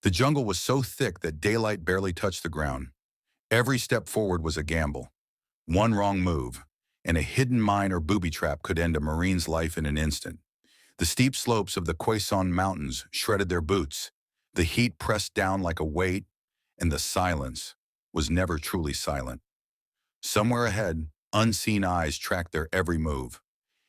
The jungle was so thick that daylight barely touched the ground. Every step forward was a gamble. One wrong move, and a hidden mine or booby trap could end a Marine's life in an instant. The steep slopes of the Quai Son Mountains shredded their boots. The heat pressed down like a weight, and the silence was never truly silent. Somewhere ahead, unseen eyes tracked their every move.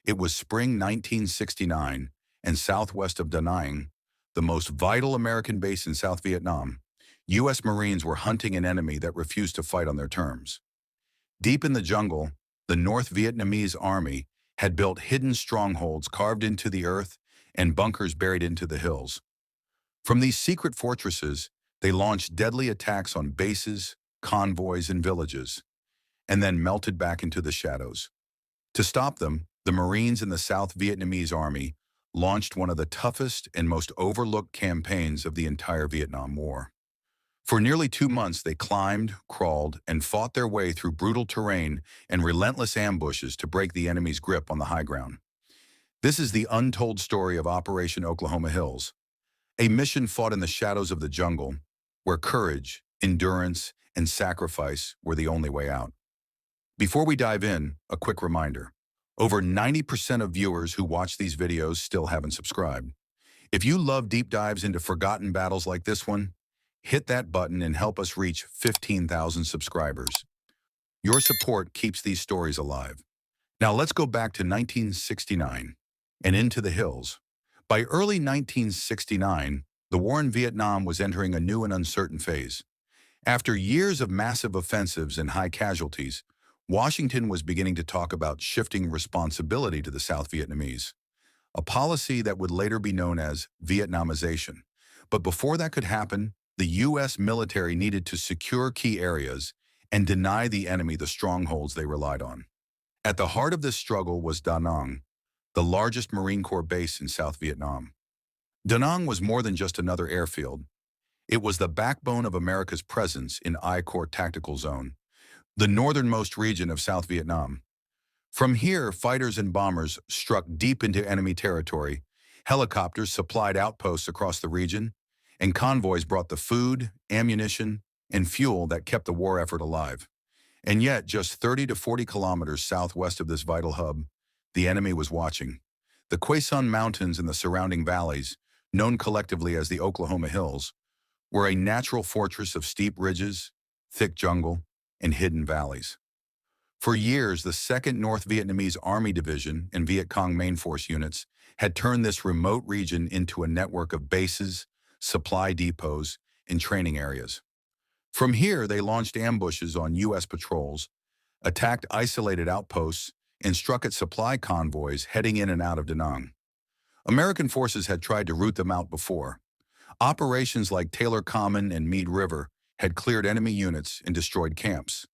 It was spring 1969, and southwest of Da Nang, the most vital American base in South Vietnam, U.S. Marines were hunting an enemy that refused to fight on their terms. Deep in the jungle, the North Vietnamese Army had built hidden strongholds carved into the earth and bunkers buried into the hills. From these secret fortresses, they launched deadly attacks on bases, convoys, and villages, and then melted back into the shadows. To stop them, the Marines in the South Vietnamese Army launched one of the toughest and most overlooked campaigns of the entire Vietnam War. For nearly 2 months, they climbed, crawled, and fought their way through brutal terrain and relentless ambushes to break the enemy's grip on the high ground. This is the untold story of Operation Oklahoma Hills, a mission fought in the shadows of the jungle, where courage, endurance, and sacrifice were the only way out. Before we dive in, a quick reminder. Over 90% of viewers who watch these videos still haven't subscribed. If you love deep dives into forgotten battles like this one, hit that button and help us reach 15,000 subscribers. Your support keeps these stories alive. Now let's go back to 1969 and into the hills. By early 1969, the war in Vietnam was entering a new and uncertain phase. After years of massive offensives and high casualties, Washington was beginning to talk about shifting responsibility to the South Vietnamese, a policy that would later be known as Vietnamization. But before that could happen, the U.S. military needed to secure key areas and deny the enemy the strongholds they relied on. At the heart of this struggle was Da Nang, the largest Marine Corps base in South Vietnam. Da Nang was more than just another airfield. It was the backbone of America's presence in I Corps Tactical Zone, the northernmost region of South Vietnam. From here, fighters and bombers struck deep into enemy territory, helicopters supplied outposts across the region, and convoys brought the food, ammunition, and fuel that kept the war effort alive. And yet, just 30 to 40 kilometers southwest of this vital hub, the enemy was watching. The Quai Son Mountains and the surrounding valleys, known collectively as the Oklahoma Hills, were a natural fortress of steep ridges, thick jungle, and hidden valleys. For years, the 2nd North Vietnamese Army Division and Viet Cong Main Force units had turned this remote region into a network of bases, supply depots, and training areas. From here, they launched ambushes on U.S. patrols, attacked isolated outposts, and struck at supply convoys heading in and out of Da Nang. American forces had tried to root them out before. Operations like Taylor Common and Meade River had cleared enemy units and destroyed camps,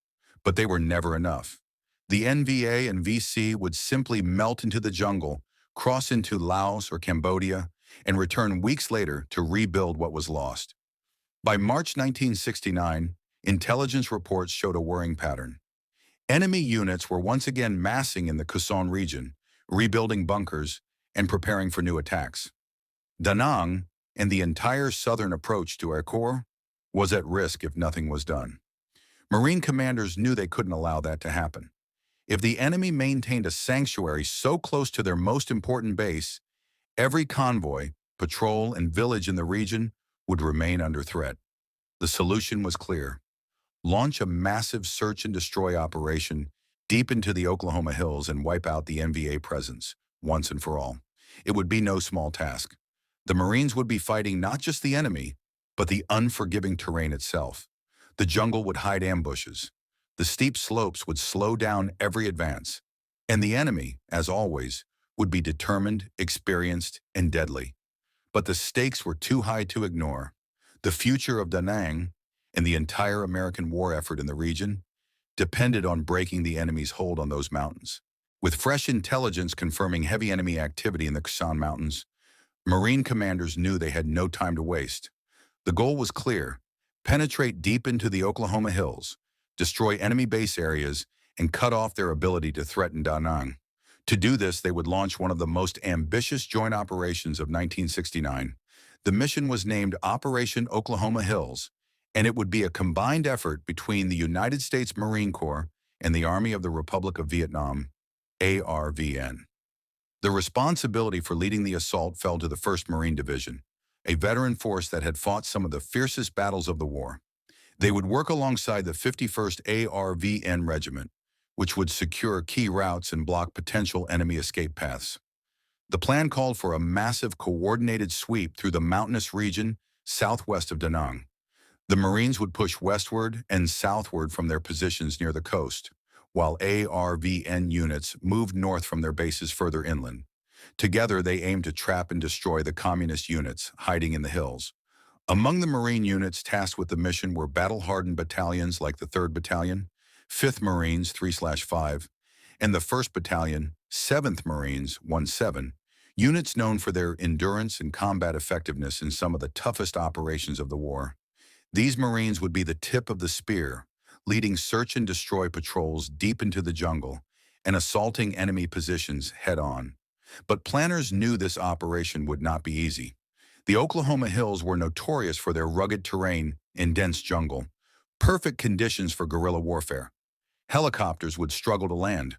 but they were never enough. The NVA and VC would simply melt into the jungle, cross into Laos or Cambodia, and return weeks later to rebuild what was lost. By March 1969, intelligence reports showed a worrying pattern. Enemy units were once again massing in the Quai Son region, rebuilding bunkers and preparing for new attacks. Da Nang and the entire southern approach to our corps was at risk if nothing was done. Marine commanders knew they couldn't allow that to happen. If the enemy maintained a sanctuary so close to their most important base, every convoy, patrol, and village in the region would remain under threat. The solution was clear. Launch a massive search and destroy operation deep into the Oklahoma Hills and wipe out the NVA presence, once and for all. It would be no small task. The Marines would be fighting not just the enemy, but the unforgiving terrain itself. The jungle would hide ambushes. The steep slopes would slow down every advance. And the enemy, as always, would be determined, experienced, and deadly. But the stakes were too high to ignore. The future of Da Nang and the entire American war effort in the region depended on breaking the enemy's hold on those mountains. With fresh intelligence confirming heavy enemy activity in the Quai Son Mountains, Marine commanders knew they had no time to waste. The goal was clear: penetrate deep into the Oklahoma Hills, destroy enemy base areas, and cut off their ability to threaten Da Nang. To do this, they would launch one of the most ambitious joint operations of 1969, The mission was named Operation Oklahoma Hills, and it would be a combined effort between the United States Marine Corps and the Army of the Republic of Vietnam, ARVN. The responsibility for leading the assault fell to the 1st Marine Division, a veteran force that had fought some of the fiercest battles of the war. They would work alongside the 51st ARVN Regiment, which would secure key routes and block potential enemy escape paths. The plan called for a massive coordinated sweep through the mountainous region southwest of Da Nang. The Marines would push westward and southward from their positions near the coast, while ARVN units moved north from their bases further inland. Together, they aimed to trap and destroy the communist units hiding in the hills. Among the Marine units tasked with the mission were battle-hardened battalions like the 3rd Battalion, 5th Marines 3/5, and the 1st Battalion, 7th Marines 1/7, units known for their endurance and combat effectiveness in some of the toughest operations of the war. These Marines would be the tip of the spear, leading search and destroy patrols deep into the jungle and assaulting enemy positions head-on. But planners knew this operation would not be easy. The Oklahoma Hills were notorious for their rugged terrain and dense jungle, perfect conditions for guerrilla warfare. Helicopters would struggle to land.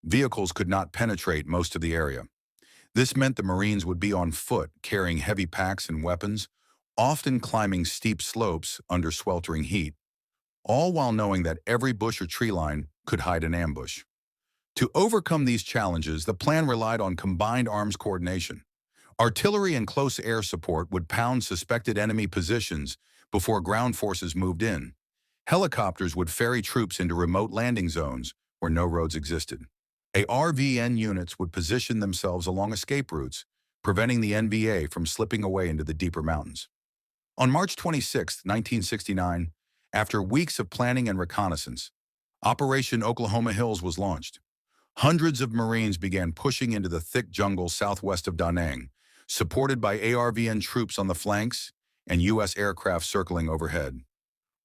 Vehicles could not penetrate most of the area. This meant the Marines would be on foot, carrying heavy packs and weapons, often climbing steep slopes under sweltering heat, all while knowing that every bush or tree line could hide an ambush. To overcome these challenges, the plan relied on combined arms coordination. Artillery and close air support would pound suspected enemy positions before ground forces moved in. Helicopters would ferry troops into remote landing zones where no roads existed. ARVN units would position themselves along escape routes, preventing the NVA from slipping away into the deeper mountains. On March 26, 1969, after weeks of planning and reconnaissance, Operation Oklahoma Hills was launched. Hundreds of Marines began pushing into the thick jungle southwest of Da Nang, supported by ARVN troops on the flanks and U.S. aircraft circling overhead.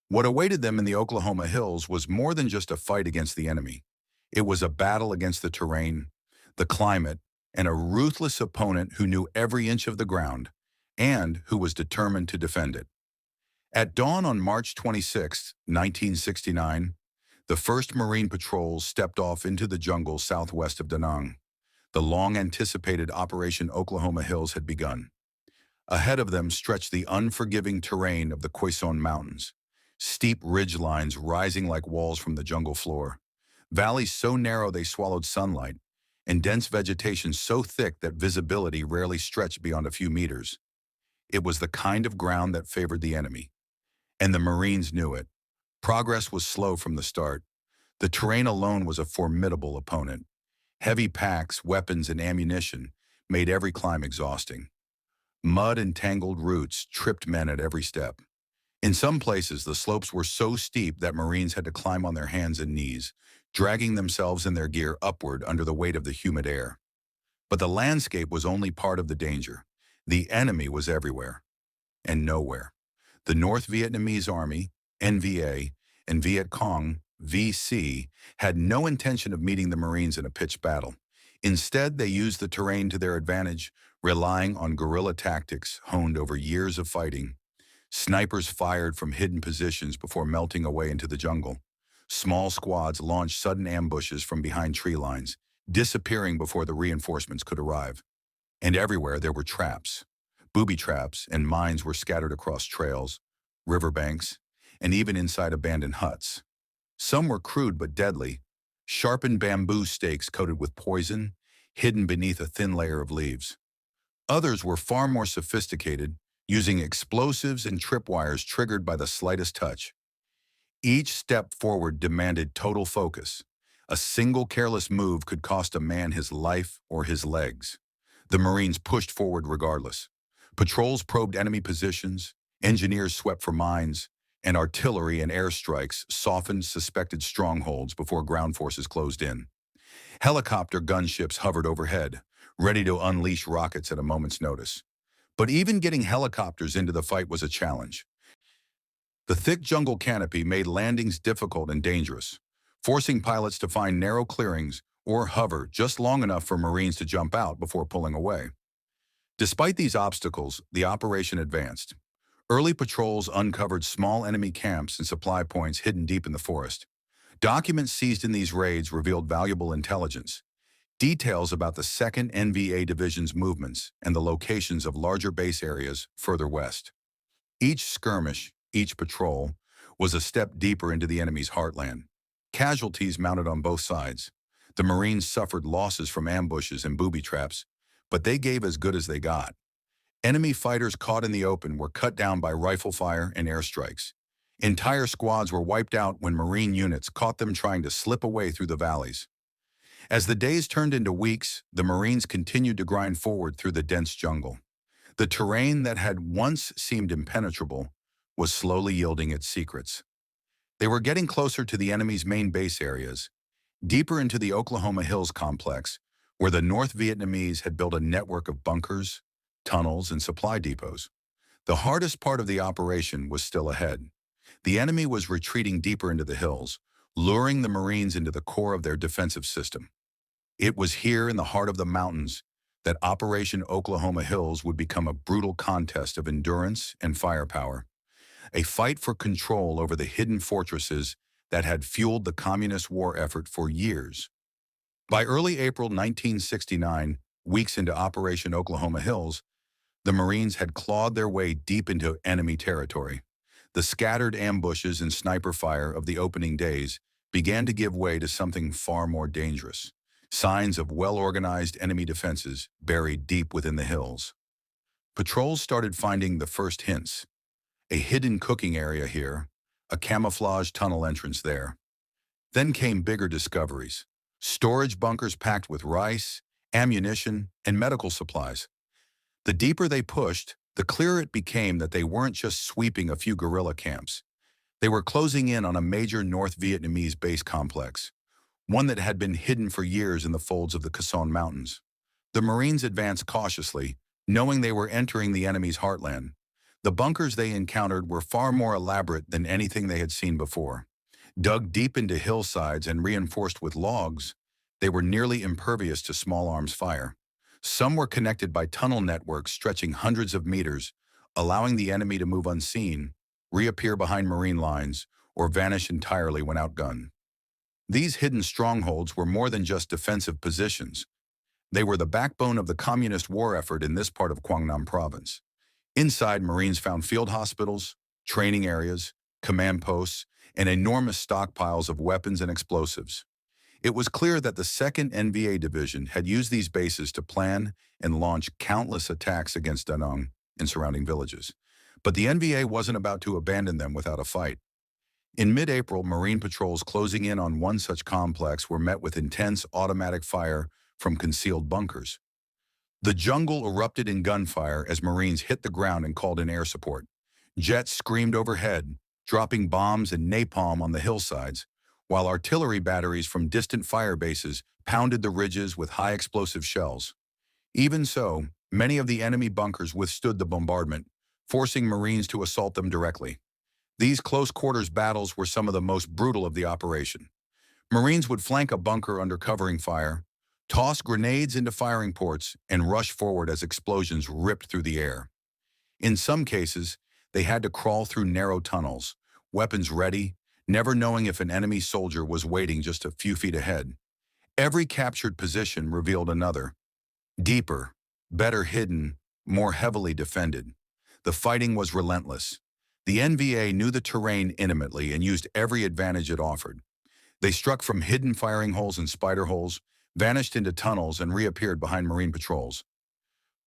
What awaited them in the Oklahoma Hills was more than just a fight against the enemy. It was a battle against the terrain, the climate, and a ruthless opponent who knew every inch of the ground and who was determined to defend it. At dawn on March 26, 1969, the 1st Marine patrols stepped off into the jungle southwest of Da Nang. The long-anticipated Operation Oklahoma Hills had begun. Ahead of them stretched the unforgiving terrain of the Quezon Mountains, steep ridge lines rising like walls from the jungle floor, valleys so narrow they swallowed sunlight, and dense vegetation so thick that visibility rarely stretched beyond a few meters. It was the kind of ground that favored the enemy, and the Marines knew it. Progress was slow from the start. The terrain alone was a formidable opponent. Heavy packs, weapons, and ammunition made every climb exhausting. Mud and tangled roots tripped men at every step. In some places, the slopes were so steep that Marines had to climb on their hands and knees, dragging themselves and their gear upward under the weight of the humid air. But the landscape was only part of the danger. The enemy was everywhere and nowhere. The North Vietnamese Army, NVA, and Viet Cong, VC, had no intention of meeting the Marines in a pitched battle. Instead, they used the terrain to their advantage, relying on guerrilla tactics honed over years of fighting. Snipers fired from hidden positions before melting away into the jungle. Small squads launched sudden ambushes from behind tree lines, disappearing before the reinforcements could arrive. And everywhere there were traps. Booby traps and mines were scattered across trails, riverbanks, and even inside abandoned huts. Some were crude but deadly, sharpened bamboo stakes coated with poison, hidden beneath a thin layer of leaves. Others were far more sophisticated, using explosives and tripwires triggered by the slightest touch. Each step forward demanded total focus. A single careless move could cost a man his life or his legs. The Marines pushed forward regardless. Patrols probed enemy positions, engineers swept for mines, and artillery and airstrikes softened suspected strongholds before ground forces closed in. Helicopter gunships hovered overhead, ready to unleash rockets at a moment's notice. But even getting helicopters into the fight was a challenge. The thick jungle canopy made landings difficult and dangerous, forcing pilots to find narrow clearings or hover just long enough for Marines to jump out before pulling away. Despite these obstacles, the operation advanced. Early patrols uncovered small enemy camps and supply points hidden deep in the forest. Documents seized in these raids revealed valuable intelligence, details about the 2nd NVA Division's movements and the locations of larger base areas further west. Each skirmish, each patrol, was a step deeper into the enemy's heartland. Casualties mounted on both sides. The Marines suffered losses from ambushes and booby traps, but they gave as good as they got. Enemy fighters caught in the open were cut down by rifle fire and airstrikes. Entire squads were wiped out when Marine units caught them trying to slip away through the valleys. As the days turned into weeks, the Marines continued to grind forward through the dense jungle. The terrain that had once seemed impenetrable was slowly yielding its secrets. They were getting closer to the enemy's main base areas, deeper into the Oklahoma Hills complex, where the North Vietnamese had built a network of bunkers, tunnels, and supply depots. The hardest part of the operation was still ahead. The enemy was retreating deeper into the hills, luring the Marines into the core of their defensive system. It was here in the heart of the mountains that Operation Oklahoma Hills would become a brutal contest of endurance and firepower, a fight for control over the hidden fortresses that had fueled the communist war effort for years. By early April 1969, weeks into Operation Oklahoma Hills, the Marines had clawed their way deep into enemy territory. The scattered ambushes and sniper fire of the opening days began to give way to something far more dangerous: signs of well-organized enemy defenses buried deep within the hills. Patrols started finding the first hints: a hidden cooking area here, a camouflage tunnel entrance there. Then came bigger discoveries: storage bunkers packed with rice, ammunition, and medical supplies. The deeper they pushed, the clearer it became that they weren't just sweeping a few guerrilla camps. They were closing in on a major North Vietnamese base complex, one that had been hidden for years in the folds of the Quezon Mountains. The Marines advanced cautiously, knowing they were entering the enemy's heartland. The bunkers they encountered were far more elaborate than anything they had seen before. Dug deep into hillsides and reinforced with logs, they were nearly impervious to small arms fire. Some were connected by tunnel networks stretching hundreds of meters, allowing the enemy to move unseen, reappear behind Marine lines, or vanish entirely when outgunned. These hidden strongholds were more than just defensive positions. They were the backbone of the communist war effort in this part of Quang Nam province. Inside, Marines found field hospitals, training areas, command posts, and enormous stockpiles of weapons and explosives. It was clear that the 2nd NVA Division had used these bases to plan and launch countless attacks against Da Nang and surrounding villages. But the NVA wasn't about to abandon them without a fight. In mid-April, Marine patrols closing in on one such complex were met with intense automatic fire from concealed bunkers. The jungle erupted in gunfire as Marines hit the ground and called in air support. Jets screamed overhead, dropping bombs and napalm on the hillsides, while artillery batteries from distant fire bases pounded the ridges with high explosive shells. Even so, many of the enemy bunkers withstood the bombardment, forcing Marines to assault them directly. These close-quarters battles were some of the most brutal of the operation. Marines would flank a bunker under covering fire, toss grenades into firing ports, and rush forward as explosions ripped through the air. In some cases, they had to crawl through narrow tunnels, weapons ready, never knowing if an enemy soldier was waiting just a few feet ahead. Every captured position revealed another, deeper, better hidden, more heavily defended. The fighting was relentless. The NVA knew the terrain intimately and used every advantage it offered. They struck from hidden firing holes and spider holes, vanished into tunnels, and reappeared behind Marine patrols.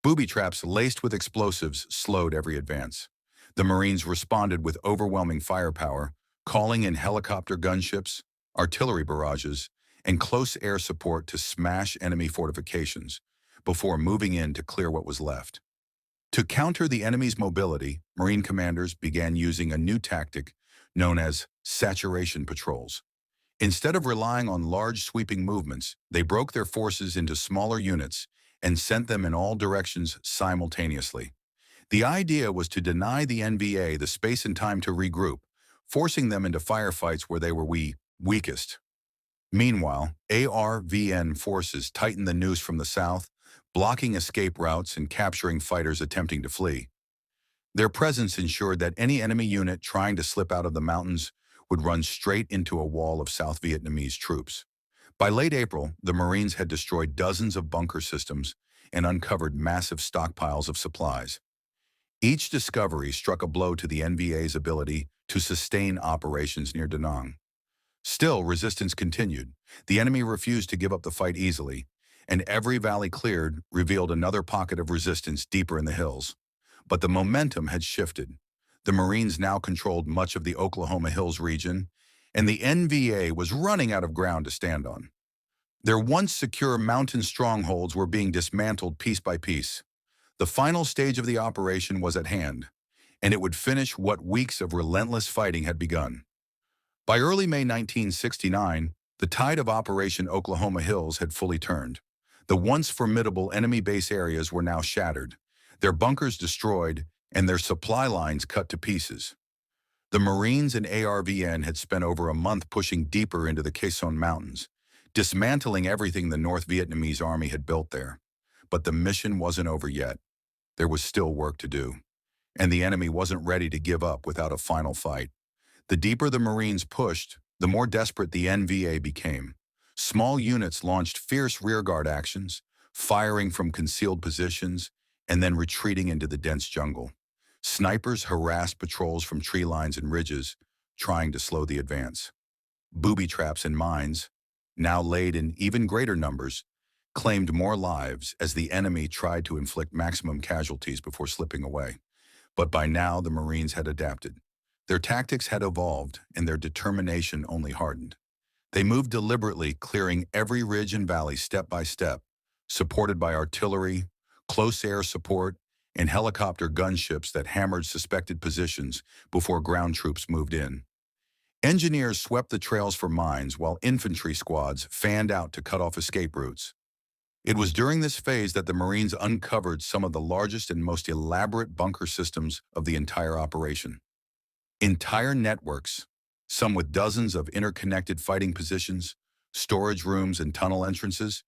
Booby traps laced with explosives slowed every advance. The Marines responded with overwhelming firepower, calling in helicopter gunships, artillery barrages, and close air support to smash enemy fortifications before moving in to clear what was left. To counter the enemy's mobility, Marine commanders began using a new tactic known as saturation patrols. Instead of relying on large sweeping movements, they broke their forces into smaller units and sent them in all directions simultaneously. The idea was to deny the NVA the space and time to regroup, forcing them into firefights where they were weakest. Meanwhile, ARVN forces tightened the noose from the south, blocking escape routes and capturing fighters attempting to flee. Their presence ensured that any enemy unit trying to slip out of the mountains would run straight into a wall of South Vietnamese troops. By late April, the Marines had destroyed dozens of bunker systems and uncovered massive stockpiles of supplies. Each discovery struck a blow to the NVA's ability to sustain operations near Da Nang. Still, resistance continued. The enemy refused to give up the fight easily, and every valley cleared revealed another pocket of resistance deeper in the hills. But the momentum had shifted. The Marines now controlled much of the Oklahoma Hills region, and the NVA was running out of ground to stand on. Their once secure mountain strongholds were being dismantled piece by piece. The final stage of the operation was at hand, and it would finish what weeks of relentless fighting had begun. By early May 1969, the tide of Operation Oklahoma Hills had fully turned. The once formidable enemy base areas were now shattered, their bunkers destroyed, and their supply lines cut to pieces. The Marines and ARVN had spent over a month pushing deeper into the Khe Son Mountains, dismantling everything the North Vietnamese Army had built there. But the mission wasn't over yet. There was still work to do, and the enemy wasn't ready to give up without a final fight. The deeper the Marines pushed, the more desperate the NVA became. Small units launched fierce rearguard actions, firing from concealed positions, and then retreating into the dense jungle. Snipers harassed patrols from tree lines and ridges, trying to slow the advance. Booby traps and mines, now laid in even greater numbers, claimed more lives as the enemy tried to inflict maximum casualties before slipping away. But by now, the Marines had adapted. Their tactics had evolved, and their determination only hardened. They moved deliberately, clearing every ridge and valley step by step, supported by artillery, close air support, and helicopter gunships that hammered suspected positions before ground troops moved in. Engineers swept the trails for mines while infantry squads fanned out to cut off escape routes. It was during this phase that the Marines uncovered some of the largest and most elaborate bunker systems of the entire operation. Entire networks, some with dozens of interconnected fighting positions, storage rooms, and tunnel entrances,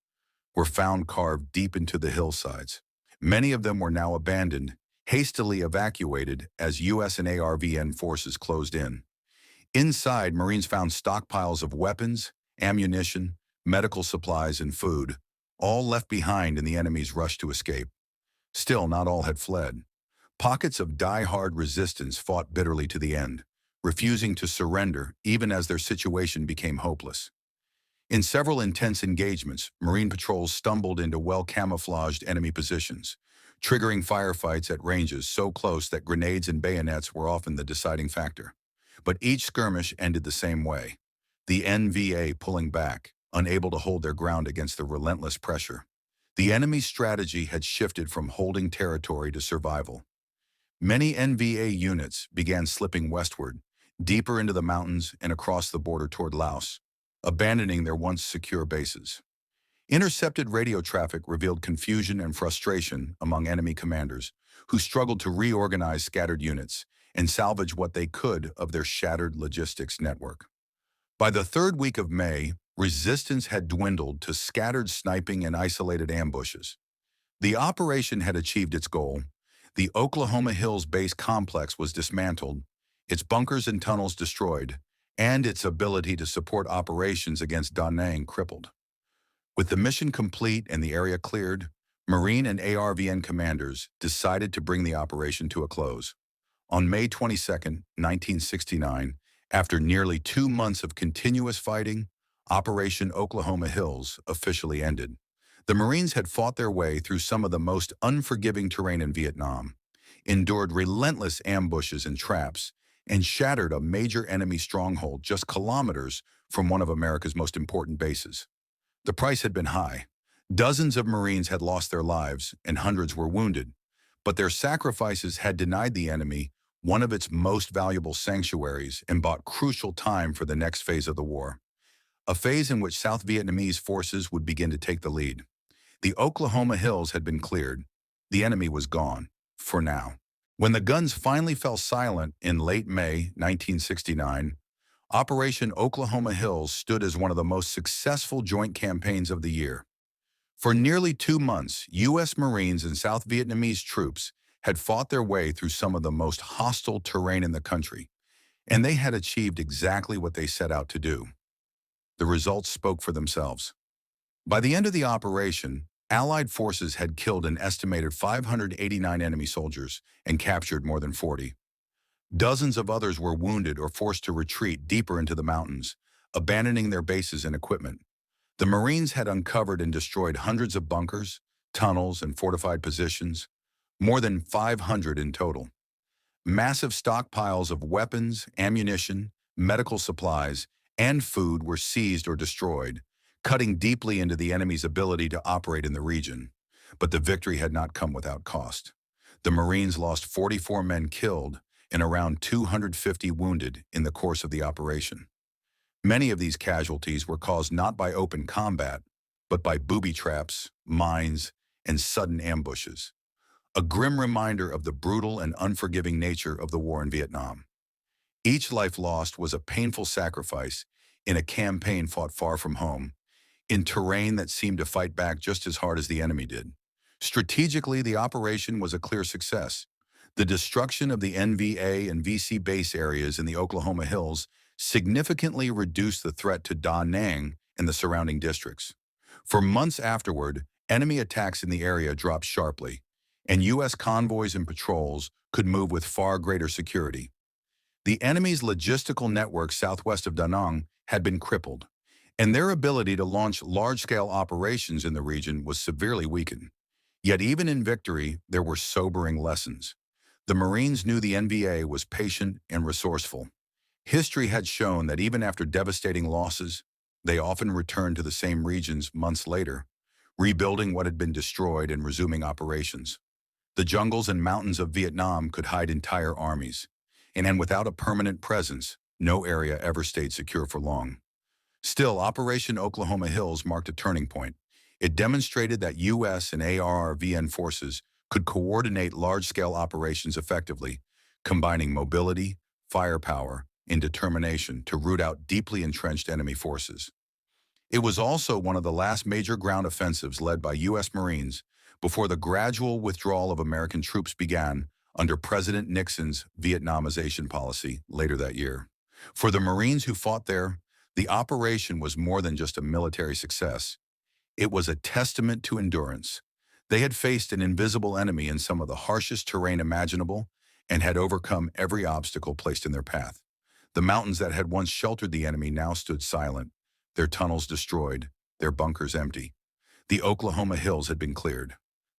were found carved deep into the hillsides. Many of them were now abandoned, hastily evacuated as U.S. and ARVN forces closed in. Inside, Marines found stockpiles of weapons, ammunition, medical supplies, and food, all left behind in the enemy's rush to escape. Still, not all had fled. Pockets of die-hard resistance fought bitterly to the end, refusing to surrender even as their situation became hopeless. In several intense engagements, Marine patrols stumbled into well-camouflaged enemy positions, triggering firefights at ranges so close that grenades and bayonets were often the deciding factor. But each skirmish ended the same way, the NVA pulling back, unable to hold their ground against the relentless pressure. The enemy's strategy had shifted from holding territory to survival. Many NVA units began slipping westward, deeper into the mountains and across the border toward Laos, abandoning their once secure bases. Intercepted radio traffic revealed confusion and frustration among enemy commanders, who struggled to reorganize scattered units and salvage what they could of their shattered logistics network. By the third week of May, resistance had dwindled to scattered sniping and isolated ambushes. The operation had achieved its goal. The Oklahoma Hills base complex was dismantled, its bunkers and tunnels destroyed, and its ability to support operations against Da Nang crippled. With the mission complete and the area cleared, Marine and ARVN commanders decided to bring the operation to a close. On May 22, 1969, after nearly 2 months of continuous fighting, Operation Oklahoma Hills officially ended. The Marines had fought their way through some of the most unforgiving terrain in Vietnam, endured relentless ambushes and traps, and shattered a major enemy stronghold just kilometers from one of America's most important bases. The price had been high. Dozens of Marines had lost their lives, and hundreds were wounded, but their sacrifices had denied the enemy one of its most valuable sanctuaries and bought crucial time for the next phase of the war, a phase in which South Vietnamese forces would begin to take the lead. The Oklahoma Hills had been cleared. The enemy was gone, for now. When the guns finally fell silent in late May 1969, Operation Oklahoma Hills stood as one of the most successful joint campaigns of the year. For nearly 2 months, U.S. Marines and South Vietnamese troops had fought their way through some of the most hostile terrain in the country, and they had achieved exactly what they set out to do. The results spoke for themselves. By the end of the operation, Allied forces had killed an estimated 589 enemy soldiers and captured more than 40. Dozens of others were wounded or forced to retreat deeper into the mountains, abandoning their bases and equipment. The Marines had uncovered and destroyed hundreds of bunkers, tunnels, and fortified positions, more than 500 in total. Massive stockpiles of weapons, ammunition, medical supplies, and food were seized or destroyed, cutting deeply into the enemy's ability to operate in the region. But the victory had not come without cost. The Marines lost 44 men killed and around 250 wounded in the course of the operation. Many of these casualties were caused not by open combat, but by booby traps, mines, and sudden ambushes. A grim reminder of the brutal and unforgiving nature of the war in Vietnam. Each life lost was a painful sacrifice in a campaign fought far from home, in terrain that seemed to fight back just as hard as the enemy did. Strategically, the operation was a clear success. The destruction of the NVA and VC base areas in the Oklahoma Hills significantly reduced the threat to Da Nang and the surrounding districts. For months afterward, enemy attacks in the area dropped sharply, and U.S. convoys and patrols could move with far greater security. The enemy's logistical network southwest of Da Nang had been crippled, and their ability to launch large-scale operations in the region was severely weakened. Yet even in victory, there were sobering lessons. The Marines knew the NVA was patient and resourceful. History had shown that even after devastating losses, they often returned to the same regions months later, rebuilding what had been destroyed and resuming operations. The jungles and mountains of Vietnam could hide entire armies, and without a permanent presence, no area ever stayed secure for long. Still, Operation Oklahoma Hills marked a turning point. It demonstrated that U.S. and ARVN forces could coordinate large-scale operations effectively, combining mobility, firepower, and determination to root out deeply entrenched enemy forces. It was also one of the last major ground offensives led by U.S. Marines before the gradual withdrawal of American troops began under President Nixon's Vietnamization policy later that year. For the Marines who fought there, the operation was more than just a military success. It was a testament to endurance. They had faced an invisible enemy in some of the harshest terrain imaginable and had overcome every obstacle placed in their path. The mountains that had once sheltered the enemy now stood silent, their tunnels destroyed, their bunkers empty. The Oklahoma Hills had been cleared.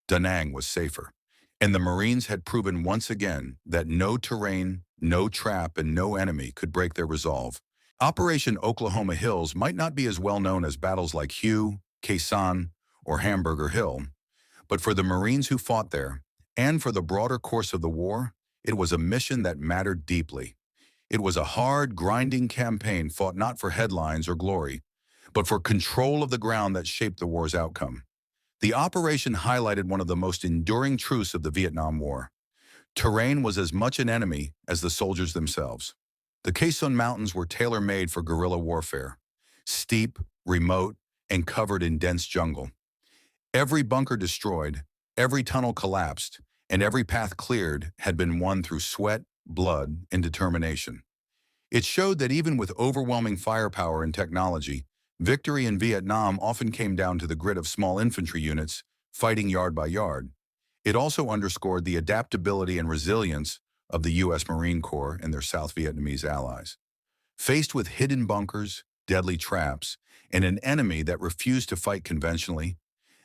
Da Nang was safer. And the Marines had proven once again that no terrain, no trap, and no enemy could break their resolve. Operation Oklahoma Hills might not be as well known as battles like Hue, Khe Sanh, or Hamburger Hill, but for the Marines who fought there, and for the broader course of the war, it was a mission that mattered deeply. It was a hard, grinding campaign fought not for headlines or glory, but for control of the ground that shaped the war's outcome. The operation highlighted one of the most enduring truths of the Vietnam War. Terrain was as much an enemy as the soldiers themselves. The Khe Sanh Mountains were tailor-made for guerrilla warfare, steep, remote, and covered in dense jungle. Every bunker destroyed, every tunnel collapsed, and every path cleared had been won through sweat, blood, and determination. It showed that even with overwhelming firepower and technology, victory in Vietnam often came down to the grit of small infantry units, fighting yard by yard. It also underscored the adaptability and resilience of the U.S. Marine Corps and their South Vietnamese allies. Faced with hidden bunkers, deadly traps, and an enemy that refused to fight conventionally,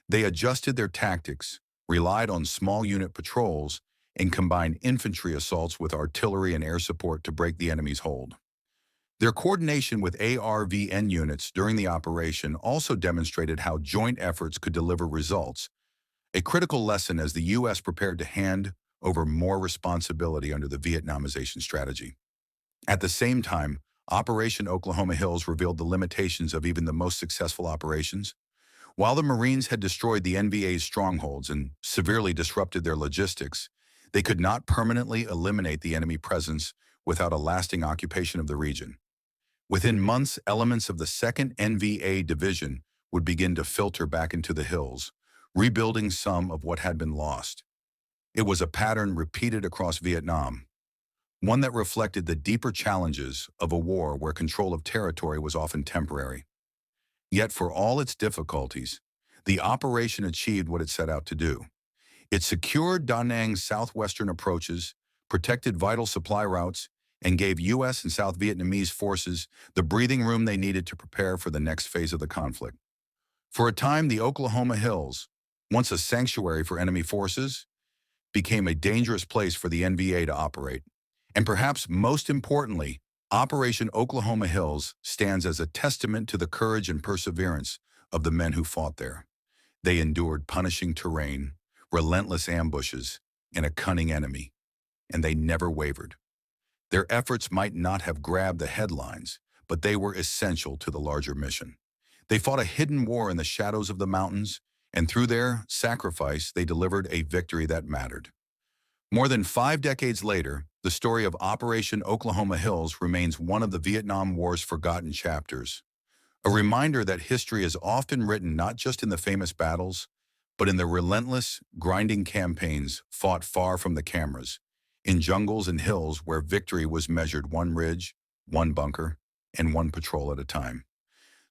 they adjusted their tactics, relied on small unit patrols, and combined infantry assaults with artillery and air support to break the enemy's hold. Their coordination with ARVN units during the operation also demonstrated how joint efforts could deliver results, a critical lesson as the U.S. prepared to hand over more responsibility under the Vietnamization strategy. At the same time, Operation Oklahoma Hills revealed the limitations of even the most successful operations. While the Marines had destroyed the NVA's strongholds and severely disrupted their logistics, they could not permanently eliminate the enemy presence without a lasting occupation of the region. Within months, elements of the 2nd NVA Division would begin to filter back into the hills, rebuilding some of what had been lost. It was a pattern repeated across Vietnam, one that reflected the deeper challenges of a war where control of territory was often temporary. Yet for all its difficulties, the operation achieved what it set out to do. It secured Da Nang's southwestern approaches, protected vital supply routes, and gave U.S. and South Vietnamese forces the breathing room they needed to prepare for the next phase of the conflict. For a time, the Oklahoma Hills, once a sanctuary for enemy forces, became a dangerous place for the NVA to operate. And perhaps most importantly, Operation Oklahoma Hills stands as a testament to the courage and perseverance of the men who fought there. They endured punishing terrain, relentless ambushes, and a cunning enemy, and they never wavered. Their efforts might not have grabbed the headlines, but they were essential to the larger mission. They fought a hidden war in the shadows of the mountains, and through their sacrifice, they delivered a victory that mattered. More than 5 decades later, the story of Operation Oklahoma Hills remains one of the Vietnam War's forgotten chapters. A reminder that history is often written not just in the famous battles, but in the relentless, grinding campaigns fought far from the cameras, in jungles and hills where victory was measured one ridge, one bunker, and one patrol at a time.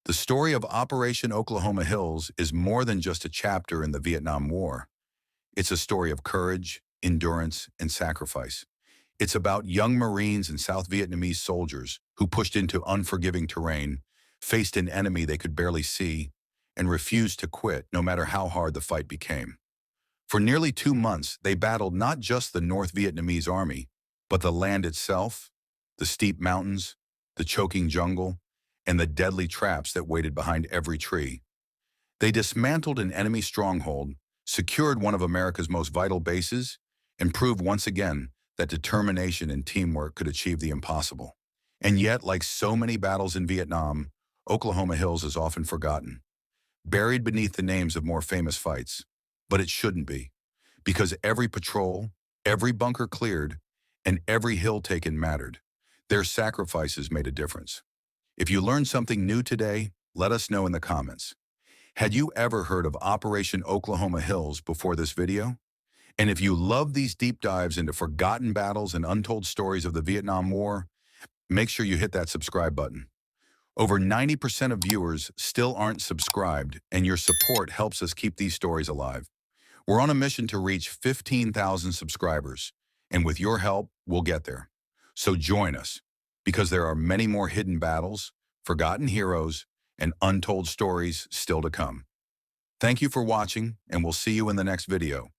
The story of Operation Oklahoma Hills is more than just a chapter in the Vietnam War. It's a story of courage, endurance, and sacrifice. It's about young Marines and South Vietnamese soldiers who pushed into unforgiving terrain, faced an enemy they could barely see, and refused to quit no matter how hard the fight became. For nearly 2 months, they battled not just the North Vietnamese Army, but the land itself, the steep mountains, the choking jungle, and the deadly traps that waited behind every tree. They dismantled an enemy stronghold, secured one of America's most vital bases, and proved once again that determination and teamwork could achieve the impossible. And yet, like so many battles in Vietnam, Oklahoma Hills is often forgotten, buried beneath the names of more famous fights. But it shouldn't be, because every patrol, every bunker cleared, and every hill taken mattered. Their sacrifices made a difference. If you learned something new today, let us know in the comments. Had you ever heard of Operation Oklahoma Hills before this video? And if you love these deep dives into forgotten battles and untold stories of the Vietnam War, make sure you hit that subscribe button. Over 90% of viewers still aren't subscribed, and your support helps us keep these stories alive. We're on a mission to reach 15,000 subscribers, and with your help, we'll get there. So join us, because there are many more hidden battles, forgotten heroes, and untold stories still to come. Thank you for watching, and we'll see you in the next video.